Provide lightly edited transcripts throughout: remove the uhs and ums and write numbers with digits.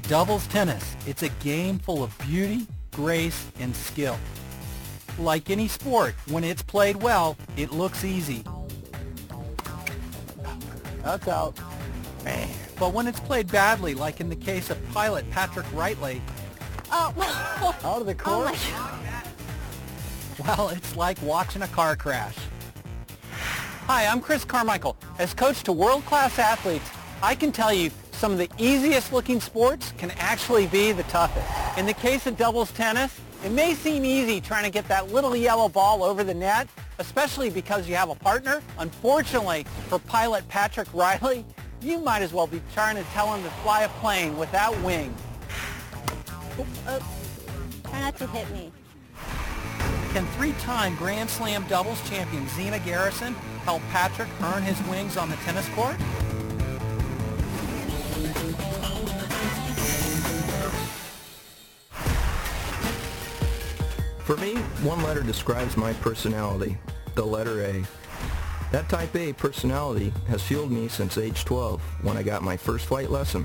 Doubles tennis, it's a game full of beauty, grace, and skill. Like any sport, when it's played well, it looks easy. That's out. Man. But when it's played badly, like in the case of pilot Patrick Wrightley, Out of the court? well, it's like watching a car crash. Hi, I'm Chris Carmichael. As coach to world-class athletes, I can tell you some of the easiest looking sports can actually be the toughest. In the case of doubles tennis, it may seem easy trying to get that little yellow ball over the net, especially because you have a partner. Unfortunately, for pilot Patrick Wrightley, you might as well be trying to tell him to fly a plane without wings. Try not to hit me. Can three-time Grand Slam doubles champion Zina Garrison help Patrick earn his wings on the tennis court? For me, one letter describes my personality, the letter A. That type A personality has fueled me since age 12 when I got my first flight lesson.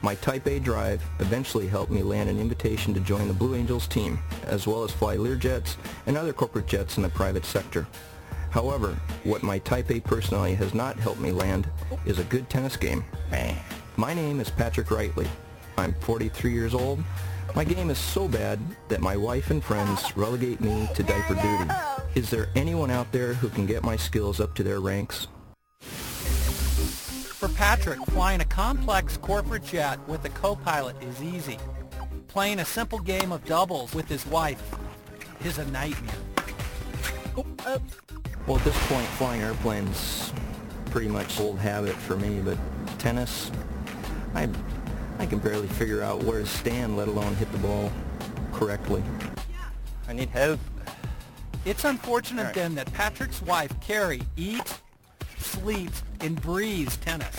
My type A drive eventually helped me land an invitation to join the Blue Angels team, as well as fly Learjets and other corporate jets in the private sector. However, what my type A personality has not helped me land is a good tennis game. My name is Patrick Wrightley. I'm 43 years old. My game is so bad that my wife and friends relegate me to diaper duty. Is there anyone out there who can get my skills up to their ranks? For Patrick, flying a complex corporate jet with a co-pilot is easy. Playing a simple game of doubles with his wife is a nightmare. Well, at this point, flying airplanes pretty much old habit for me, but tennis, I can barely figure out where to stand, let alone hit the ball correctly. I need help. It's unfortunate then that Patrick's wife, Carrie, eats, sleeps, and breathes tennis.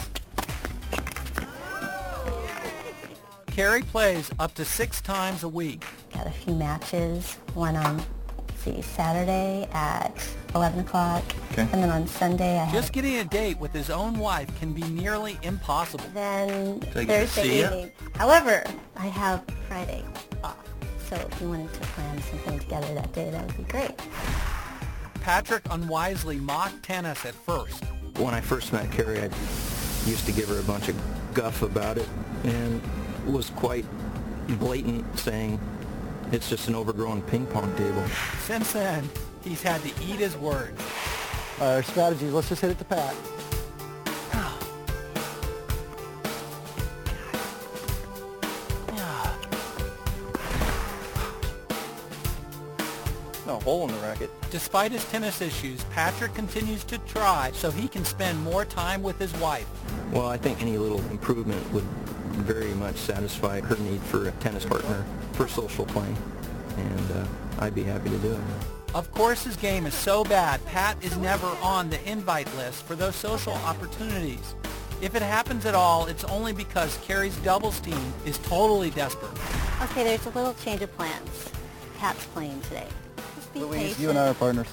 Carrie plays up to 6 times a week. Got a few matches, one on, Saturday at 11 o'clock, and then on Sunday I have... Just getting a date with his own wife can be nearly impossible. Then So I get to see Thursday ya? evening. However, I have Friday off, so if you wanted to plan something together that day, that would be great. Patrick unwisely mocked tennis at first. When I first met Carrie, I used to give her a bunch of guff about it and was quite blatant, saying it's just an overgrown ping pong table. Since then, he's had to eat his words. Our strategy is let's just hit it to Pat. No hole in the racket. Despite his tennis issues, Patrick continues to try so he can spend more time with his wife. Well, I think any little improvement would very much satisfy her need for a tennis partner for social playing, and I'd be happy to do it. Of course, his game is so bad, Pat is never on the invite list for those social opportunities. If it happens at all, it's only because Carrie's doubles team is totally desperate. Okay, there's a little change of plans. Pat's playing today. Just be patient. You and I are partners.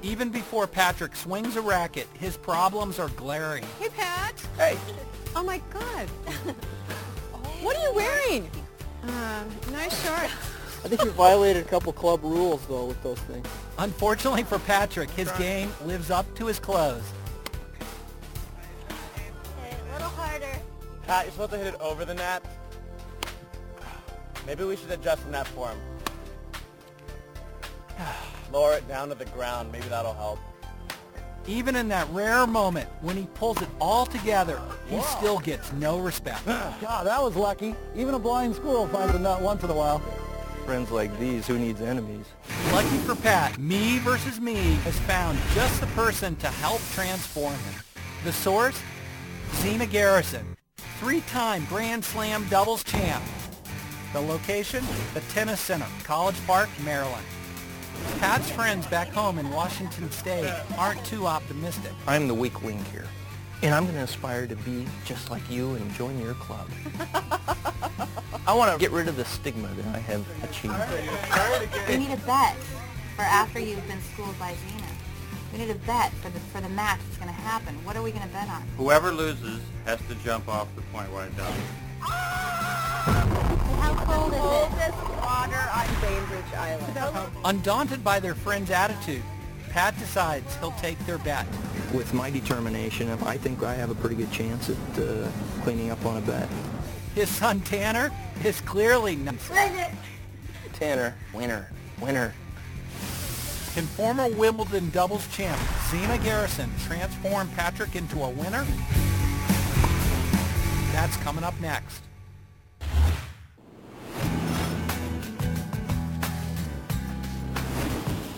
Even before Patrick swings a racket, his problems are glaring. Hey, Pat. Hey! Oh, my God. What are you wearing? Nice shorts. I think you violated a couple club rules, though, with those things. Unfortunately for Patrick, his game lives up to his clothes. Okay, a little harder. Pat, you're supposed to hit it over the net. Maybe we should adjust the net for him. Lower it down to the ground. Maybe that'll help. Even in that rare moment when he pulls it all together, he still gets no respect. God, that was lucky. Even a blind squirrel finds a nut once in a while. Friends like these, who needs enemies? Lucky for Pat, Me versus Me has found just the person to help transform him. The source? Zina Garrison, 3-time Grand Slam doubles champ. The location? The Tennis Center, College Park, Maryland. Pat's friends back home in Washington State aren't too optimistic. I'm the weak link here, and I'm going to aspire to be just like you and join your club. I want to get rid of the stigma that I have achieved. We need a bet for after you've been schooled by Zina. We need a bet for the match that's going to happen. What are we going to bet on? Whoever loses has to jump off the point where I die. How cold is it? Coldest water on Bainbridge Island. Undaunted by their friend's attitude, Pat decides he'll take their bet. With my determination, I think I have a pretty good chance at cleaning up on a bet. His son Tanner is clearly not. Tanner, winner. Can former Wimbledon doubles champ Zina Garrison transform Patrick into a winner? That's coming up next.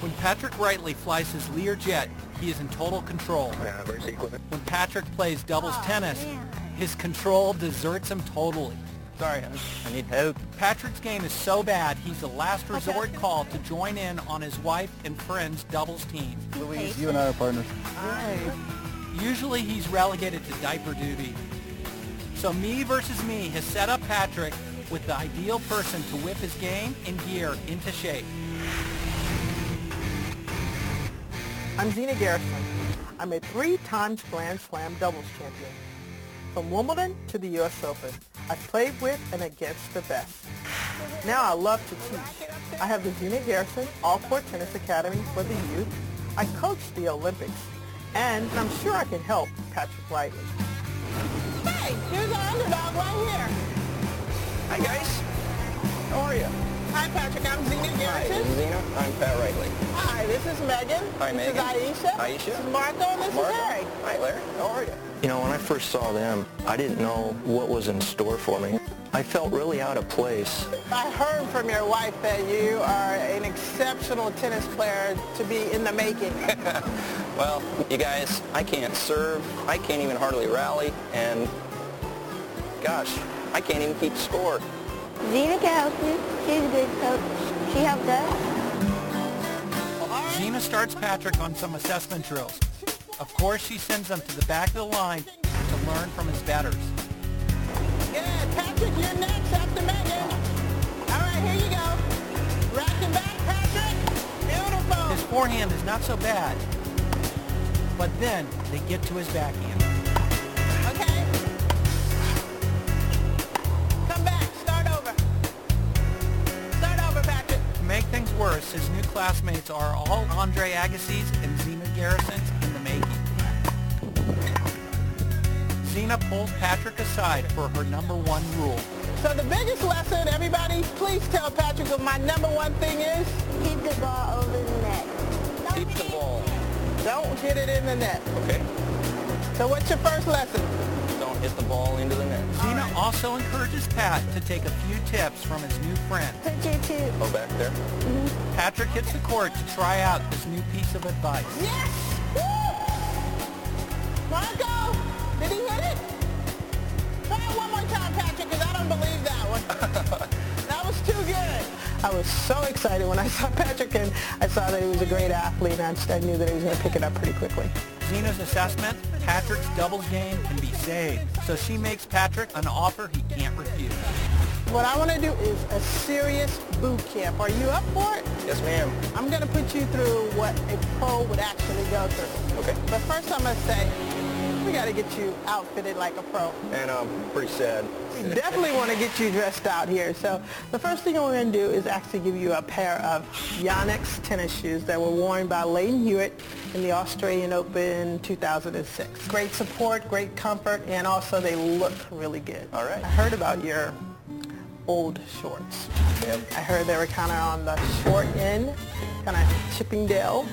When Patrick Wrightley flies his Learjet, he is in total control. When Patrick plays doubles tennis, his control deserts him totally. Sorry, honey. I need help. Patrick's game is so bad, he's the last resort call to join in on his wife and friend's doubles team. Louise, you and I are partners. Usually he's relegated to diaper duty. So Me versus Me has set up Patrick with the ideal person to whip his game and gear into shape. I'm Zina Garrison. I'm a 3-time Grand Slam doubles champion. From Wimbledon to the U.S. Open, I've played with and against the best. Now I love to teach. I have the Zina Garrison All-Court Tennis Academy for the youth. I coach the Olympics. And I'm sure I can help Patrick Wrightley. Hey, here's our underdog right here. Hi guys, how are you? Hi, Patrick. I'm Zina Hi, Garrison. this is Zina. I'm Pat Wrightley. Hi, this is Megan. Hi, Megan. This is Aisha. Aisha. This is Marco, and this Marco. is Harry. Hi, Larry. How are you? You know, when I first saw them, I didn't know what was in store for me. I felt really out of place. I heard from your wife that you are an exceptional tennis player to be in the making. Well, you guys, I can't serve, I can't even hardly rally, and gosh, I can't even keep score. Zina can help you. She's a good coach. She helped us. Zina starts Patrick on some assessment drills. Of course, she sends him to the back of the line to learn from his betters. Good. Patrick, you're next after Megan. All right, here you go. Rack and back, Patrick. Beautiful. His forehand is not so bad, but then they get to his backhand. Okay. Come back. Start over. Start over, Patrick. To make things worse, his new classmates are all Andre Agassi's and Zina Garrison's in the making. Zina pulls Patrick aside for her #1 rule. So the biggest lesson, everybody, please tell Patrick what my #1 thing is. Keep the ball over the net. Keep the ball. Don't hit it in the net. Okay? So what's your first lesson? Don't hit the ball into the net. Zina also encourages Pat to take a few tips from his new friend. Put your two. Oh, back there? Patrick hits the court to try out this new piece of advice. Yes! Woo! Marco, did he hit it? Try it one more time, Patrick, because I don't believe that one. That was too good. I was so excited when I saw Patrick, and I saw that he was a great athlete, and I knew that he was going to pick it up pretty quickly. Zina's assessment, Patrick's doubles game can be saved, so she makes Patrick an offer he can't refuse. What I want to do is a serious boot camp. Are you up for it? Yes, ma'am. I'm going to put you through what a pro would actually go through. Okay. But first I'm going to say, we got to get you outfitted like a pro. And I'm pretty sad. We definitely want to get you dressed out here. So the first thing we're going to do is actually give you a pair of Yonex tennis shoes that were worn by Leighton Hewitt in the Australian Open 2006. Great support, great comfort, and also they look really good. All right. I heard about your old shorts. Yep. I heard they were kind of on the short end, kind of Chippendale,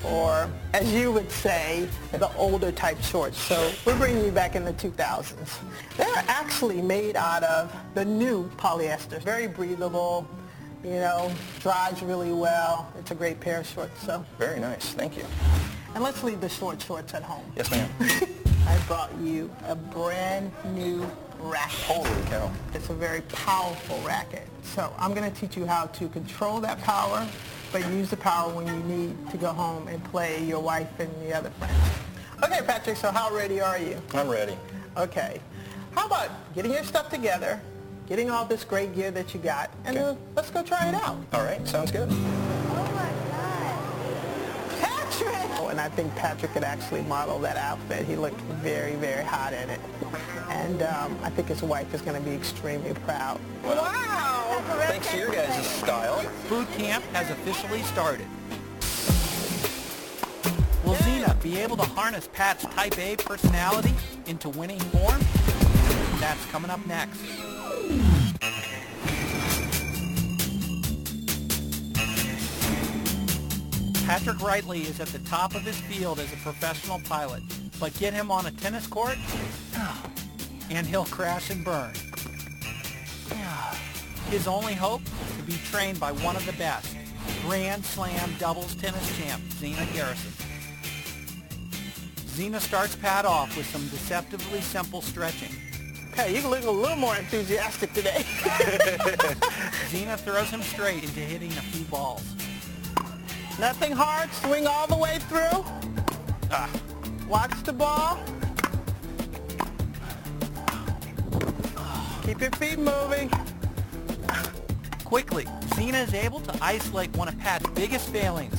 or as you would say, the older type shorts. So we're bringing you back in the 2000s. They're actually made out of the new polyester. Very breathable, you know, dries really well. It's a great pair of shorts. So. Very nice. Thank you. And let's leave the short shorts at home. Yes, ma'am. I brought you a brand new racket. Holy cow. It's a very powerful racket. So I'm going to teach you how to control that power, but use the power when you need to go home and play your wife and the other friends. Okay, Patrick, so how ready are you? I'm ready. Okay. How about getting your stuff together, getting all this great gear that you got, and let's go try it out. All right. Sounds good. Oh my God. Patrick! And I think Patrick could actually model that outfit. He looked very, very hot in it. And I think his wife is going to be extremely proud. Wow! Thanks to your guys' style. Boot camp has officially started. Will Xena be able to harness Pat's Type A personality into winning form? That's coming up next. Patrick Reitley is at the top of his field as a professional pilot, but get him on a tennis court, and he'll crash and burn. His only hope? To be trained by one of the best, Grand Slam doubles tennis champ, Xena Garrison. Xena starts Pat off with some deceptively simple stretching. Hey, you look a little more enthusiastic today. Xena throws him straight into hitting a few balls. Nothing hard, swing all the way through. Watch the ball. Keep your feet moving. Quickly, Xena is able to isolate one of Pat's biggest failings,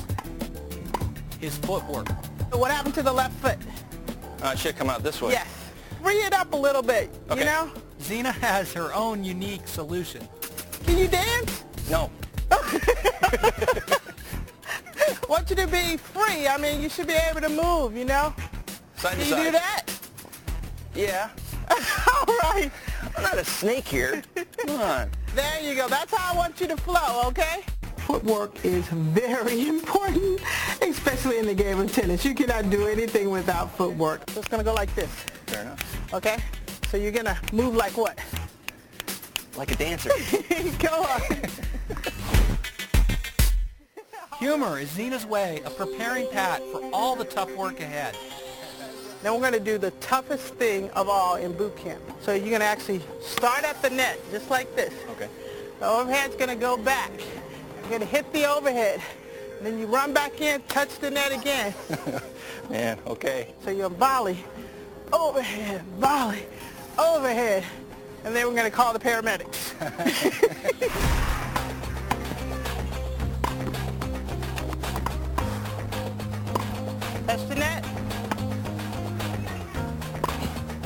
his footwork. What happened to the left foot? It should come out this way. Yes. Free it up a little bit, you know? Xena has her own unique solution. Can you dance? No. Want you to be free. I mean, you should be able to move, you know? Side to Can side. you do that? Yeah. All right. I'm not a snake here. Come on. There you go. That's how I want you to flow, okay? Footwork is very important, especially in the game of tennis. You cannot do anything without footwork. So it's going to go like this. Fair enough. Okay? So you're going to move like what? Like a dancer. Go on. Humor is Xena's way of preparing Pat for all the tough work ahead. Then we're going to do the toughest thing of all in boot camp. So you're going to actually start at the net, just like this. Okay. The overhead's going to go back. You're going to hit the overhead. And then you run back in, touch the net again. Man, okay. So you're volley, overhead, volley, overhead. And then we're going to call the paramedics. Touch the net.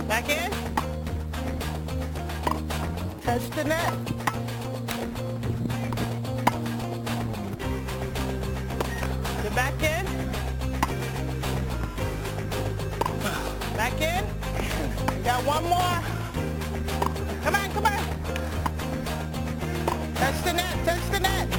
Back in. Touch the net. Get back in. Back in. We got one more. Come on, come on. Touch the net, touch the net.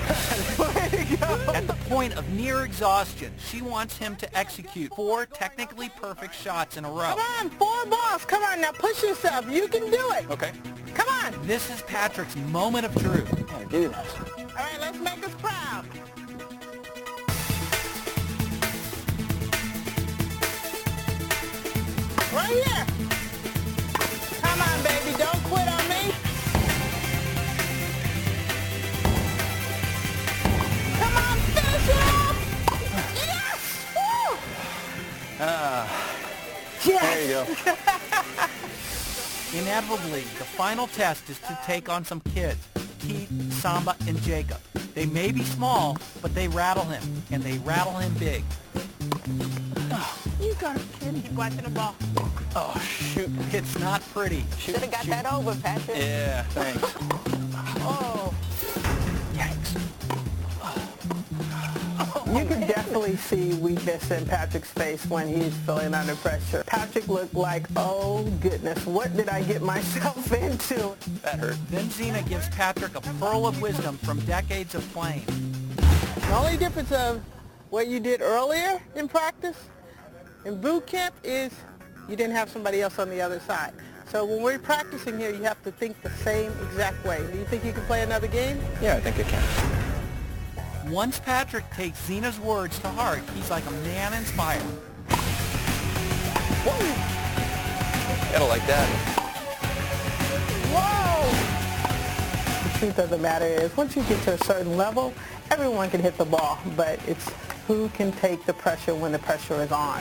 There you go. At the point of near exhaustion, she wants him to execute 4 technically perfect shots in a row. Come on, 4 balls. Come on, now push yourself. You can do it. Okay. Come on. This is Patrick's moment of truth. I do this. All right, let's make us proud. Right here. Come on, baby. Don't quit on me. Come on, finish it off. Yes! Woo! Yes! There you go. Inevitably, the final test is to take on some kids, Keith, Samba, and Jacob. They may be small, but they rattle him, and they rattle him big. You got a kid. Keep watching the ball. Oh, shoot. It's not pretty. Should have got that over, Patrick. Yeah, thanks. Oh. Yikes. You can definitely see weakness in Patrick's face when he's feeling under pressure. Patrick looked like, oh goodness, what did I get myself into? That hurt. Then Xena gives Patrick a pearl of wisdom from decades of playing. The only difference of what you did earlier in practice, in boot camp, is you didn't have somebody else on the other side. So when we're practicing here, you have to think the same exact way. Do you think you can play another game? Yeah, I think I can. Once Patrick takes Xena's words to heart, he's like a man inspired. Whoa! Gotta like that. Whoa! The truth of the matter is, once you get to a certain level, everyone can hit the ball, but it's who can take the pressure when the pressure is on.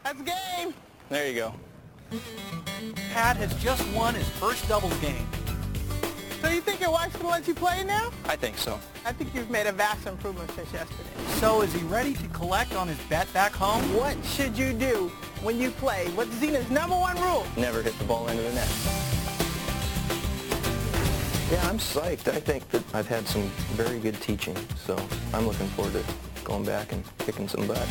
That's game. There you go. Pat has just won his first doubles game. So you think your wife's going to let you play now? I think so. I think you've made a vast improvement since yesterday. So is he ready to collect on his bet back home? What should you do when you play? What's Zena's #1 rule? Never hit the ball into the net. Yeah, I'm psyched. I think that I've had some very good teaching, so I'm looking forward to going back and kicking some butt.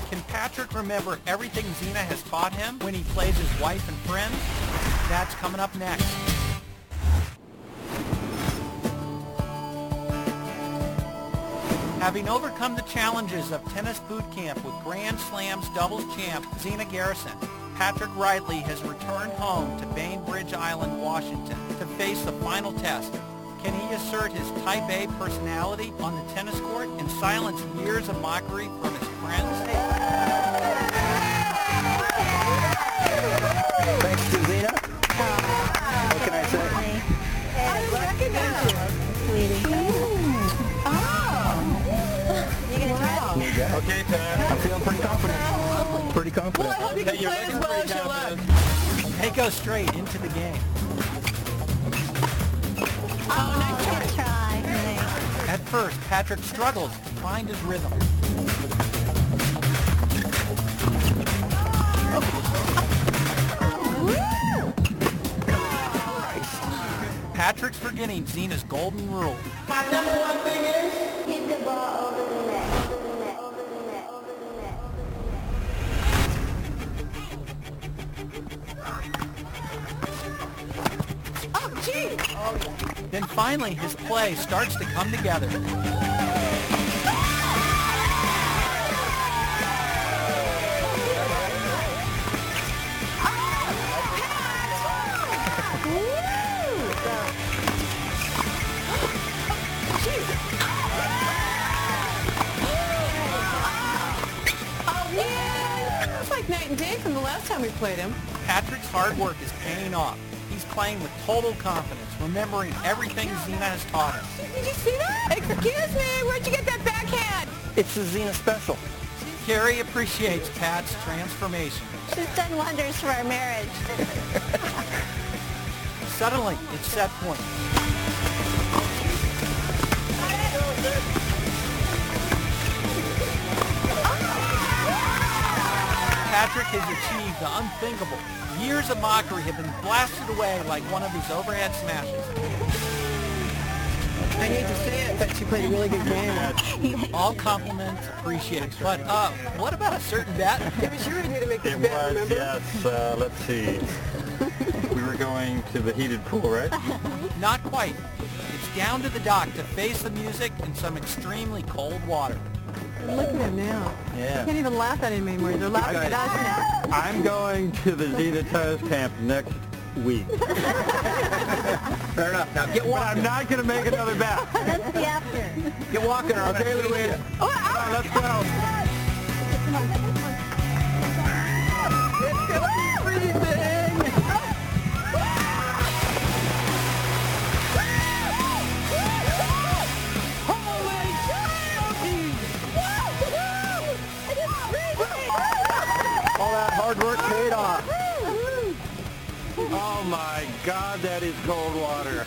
Can Patrick remember everything Zena has taught him when he plays his wife and friends? That's coming up next. Having overcome the challenges of tennis boot camp with Grand Slam's doubles champ Zena Garrison, Patrick Riley has returned home to Bainbridge Island, Washington to face the final test. Can he assert his Type A personality on the tennis court and silence years of mockery from his friends? Thanks to Zena. What can I say? I recognize you. Sweetie. You gonna try it? Okay, Pat. I'm feeling pretty confident. Pretty confident. Well, I hope you can play as well as you like. They go straight into the game. Oh, nice try. Try. At first, Patrick struggles to find his rhythm. Patrick's forgetting Zena's golden rule. My #1 thing is, Hit the ball over the net, over the net, over the net, over the net, over the net. Oh, gee. Then finally, his play starts to come together. Night and day from the last time we played him. Patrick's hard work is paying off. He's playing with total confidence, remembering everything Zena has taught him. Did you see that? Excuse me, where'd you get that backhand? It's the Zena special. Carrie appreciates Pat's transformation. She's done wonders for our marriage. Suddenly, it's set point. Patrick has achieved the unthinkable. Years of mockery have been blasted away like one of these overhead smashes. I hate to say it, but she played a really good game. All compliments appreciated. But what about a certain bet? It was your idea to make this bet, remember? Yes, let's see. We were going to the heated pool, right? Not quite. It's down to the dock to face the music in some extremely cold water. Look at him now. Yeah. Can't even laugh at him anymore. They're laughing at us now. I'm going to the Zena tennis camp next week. Fair enough. Now get But walking. I'm not going to make another bet. That's the after. Get walking. Or Okay, Louise. Oh, Come on, let's go. It's gonna be freezing! All that hard work paid off. Oh my God, that is cold water.